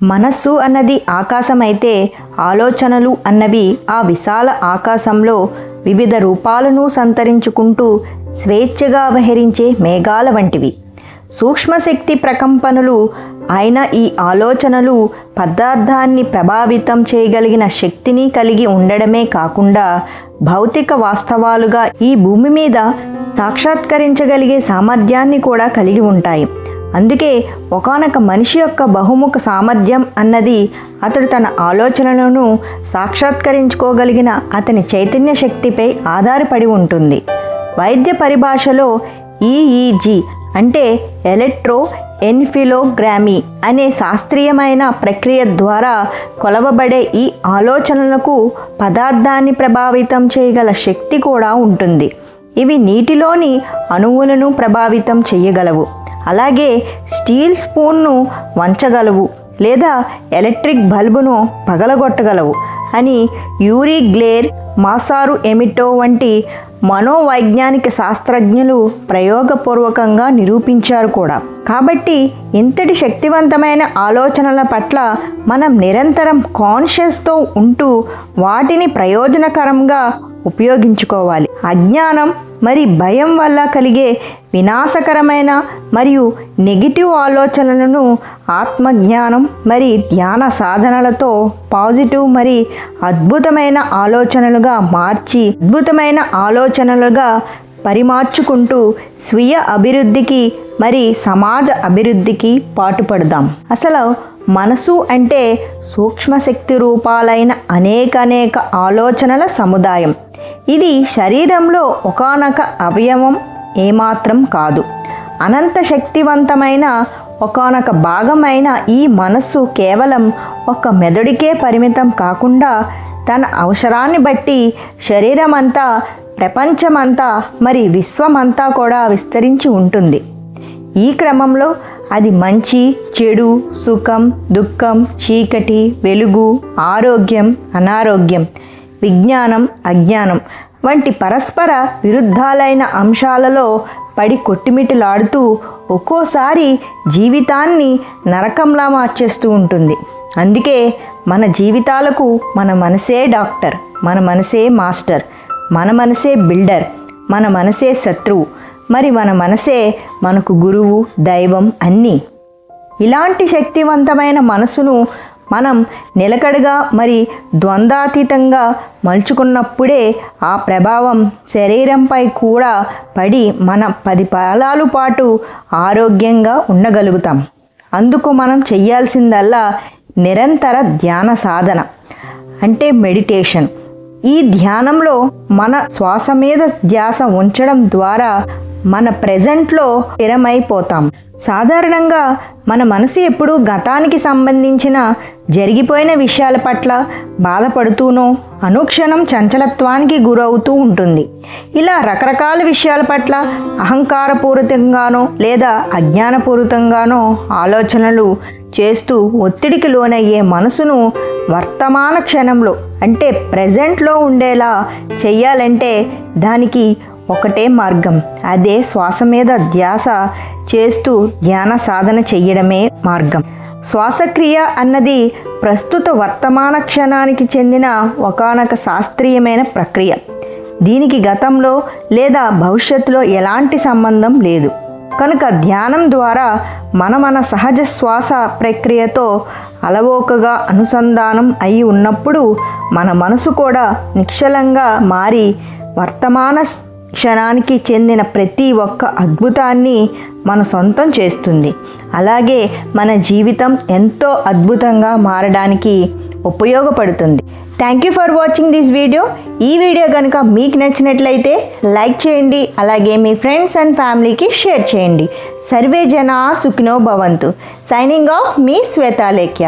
మనస్సు అన్నది ఆకాశం అయితే ఆలోచనలు అన్నవి ఆ విశాల ఆకాశంలో వివిధ రూపాలను సంతరించుకుంటూ స్వేచ్ఛగా విహరించే మేఘాల వంటివి. సూక్ష్మశక్తి ప్రకంపనలు అయిన ఈ ఆలోచనలు పదార్థాన్ని ప్రభావితం చేయగలిగిన శక్తిని కలిగి ఉండడమే కాకుండా భౌతిక వాస్తవాలుగా ఈ భూమి మీద సాక్షాత్కరించగలిగే సామర్థ్యాన్ని కూడా కలిగి ఉంటాయి. అందుకే ఒకానొక మనిషి యొక్క బహుముఖ సామర్థ్యం అన్నది అతడు తన ఆలోచనలను సాక్షాత్కరించుకోగలిగిన అతని చైతన్య శక్తిపై ఆధారపడి ఉంటుంది. వైద్య పరిభాషలో ఈఈజీ అంటే ఎలక్ట్రో ఎన్ఫిలోగ్రామీ అనే శాస్త్రీయమైన ప్రక్రియ ద్వారా కొలవబడే ఈ ఆలోచనలకు పదార్థాన్ని ప్రభావితం చేయగల శక్తి కూడా ఉంటుంది. ఇవి నీటిలోని అణువులను ప్రభావితం చేయగలవు, అలాగే స్టీల్ స్పూన్ను వంచగలవు లేదా ఎలక్ట్రిక్ బల్బును పగలగొట్టగలవు అని యూరీ గ్లేర్, మాసారు ఎమిటో వంటి మనోవైజ్ఞానిక శాస్త్రజ్ఞులు ప్రయోగపూర్వకంగా నిరూపించారు కూడా. కాబట్టి ఇంతటి శక్తివంతమైన ఆలోచనల పట్ల మనం నిరంతరం కాన్షియస్తో ఉంటూ వాటిని ప్రయోజనకరంగా ఉపయోగించుకోవాలి. అజ్ఞానం మరి భయం వల్ల కలిగే వినాశకరమైన మరియు నెగిటివ్ ఆలోచనలను ఆత్మజ్ఞానం మరి ధ్యాన సాధనలతో పాజిటివ్ మరి అద్భుతమైన ఆలోచనలుగా మార్చి అద్భుతమైన ఆలోచనలుగా పరిమార్చుకుంటూ స్వీయ అభివృద్ధికి మరి సమాజ అభివృద్ధికి పాటుపడదాం. అసలు మనసు అంటే సూక్ష్మశక్తి రూపాలైన అనేక ఆలోచనల సముదాయం. ఇది శరీరంలో ఒకానొక అవయవం ఏమాత్రం కాదు. అనంత శక్తివంతమైన ఒకానొక భాగమైన ఈ మనస్సు కేవలం ఒక మెదడుకే పరిమితం కాకుండా తన అవసరాన్ని బట్టి శరీరమంతా, ప్రపంచమంతా మరి విశ్వమంతా కూడా విస్తరించి ఉంటుంది. ఈ క్రమంలో అది మంచి, చెడు, సుఖం, దుఃఖం, చీకటి, వెలుగు, ఆరోగ్యం, అనారోగ్యం, విజ్ఞానం, అజ్ఞానం వంటి పరస్పర విరుద్ధాలైన అంశాలలో పడి కొట్టుమిట్టులాడుతూ ఒక్కోసారి జీవితాన్ని నరకంలా మార్చేస్తూ ఉంటుంది. అందుకే మన జీవితాలకు మన మనసే డాక్టర్, మన మనసే మాస్టర్, మన మనసే బిల్డర్, మన మనసే శత్రువు, మరి మన మనసే మనకు గురువు, దైవం అన్నీ. ఇలాంటి శక్తివంతమైన మనసును మనం నిలకడగా మరి ద్వంద్వాతీతంగా మలుచుకున్నప్పుడే ఆ ప్రభావం శరీరంపై కూడా పడి మన 10 కాలాల పాటు ఆరోగ్యంగా ఉండగలుగుతాం. అందుకు మనం చెయ్యాల్సిందల్లా నిరంతర ధ్యాన సాధన అంటే మెడిటేషన్. ఈ ధ్యానంలో మన శ్వాస మీద ధ్యాస ఉంచడం ద్వారా మన ప్రెజెంట్లో స్థిరమైపోతాం. సాధారణంగా మన మనసు ఎప్పుడూ గతానికి సంబంధించిన జరిగిపోయిన విషయాల పట్ల బాధపడుతూనో అనుక్షణం చంచలత్వానికి గురవుతూ ఉంటుంది. ఇలా రకరకాల విషయాల పట్ల అహంకారపూరితంగానో లేదా అజ్ఞానపూరితంగానో ఆలోచనలు చేస్తూ ఒత్తిడికి లోనయ్యే మనసును వర్తమాన క్షణంలో అంటే ప్రెజెంట్లో ఉండేలా చెయ్యాలంటే దానికి ఒకటే మార్గం. అదే శ్వాస మీద ధ్యాస చేస్తూ ధ్యాన సాధన చెయ్యడమే మార్గం. శ్వాసక్రియ అన్నది ప్రస్తుత వర్తమాన క్షణానికి చెందిన ఒకానొక శాస్త్రీయమైన ప్రక్రియ. దీనికి గతంలో లేదా భవిష్యత్తులో ఎలాంటి సంబంధం లేదు. కనుక ధ్యానం ద్వారా మన సహజ శ్వాస ప్రక్రియతో అలవోకగా అనుసంధానం అయి ఉన్నప్పుడు మన మనసు కూడా నిశ్చలంగా మారి వర్తమాన క్షణానికి చెందిన ప్రతి ఒక్క అద్భుతాన్ని మన సొంతం చేస్తుంది. అలాగే మన జీవితం ఎంతో అద్భుతంగా మారడానికి ఉపయోగపడుతుంది. Thank you for watching this video. ఈ వీడియో కనుక మీకు నచ్చినట్లయితే లైక్ చేయండి, అలాగే మీ ఫ్రెండ్స్ అండ్ ఫ్యామిలీకి షేర్ చేయండి. సర్వే జనా సుఖినో భవంతు. సైనింగ్ ఆఫ్ మీ శ్వేతాలేఖ్య.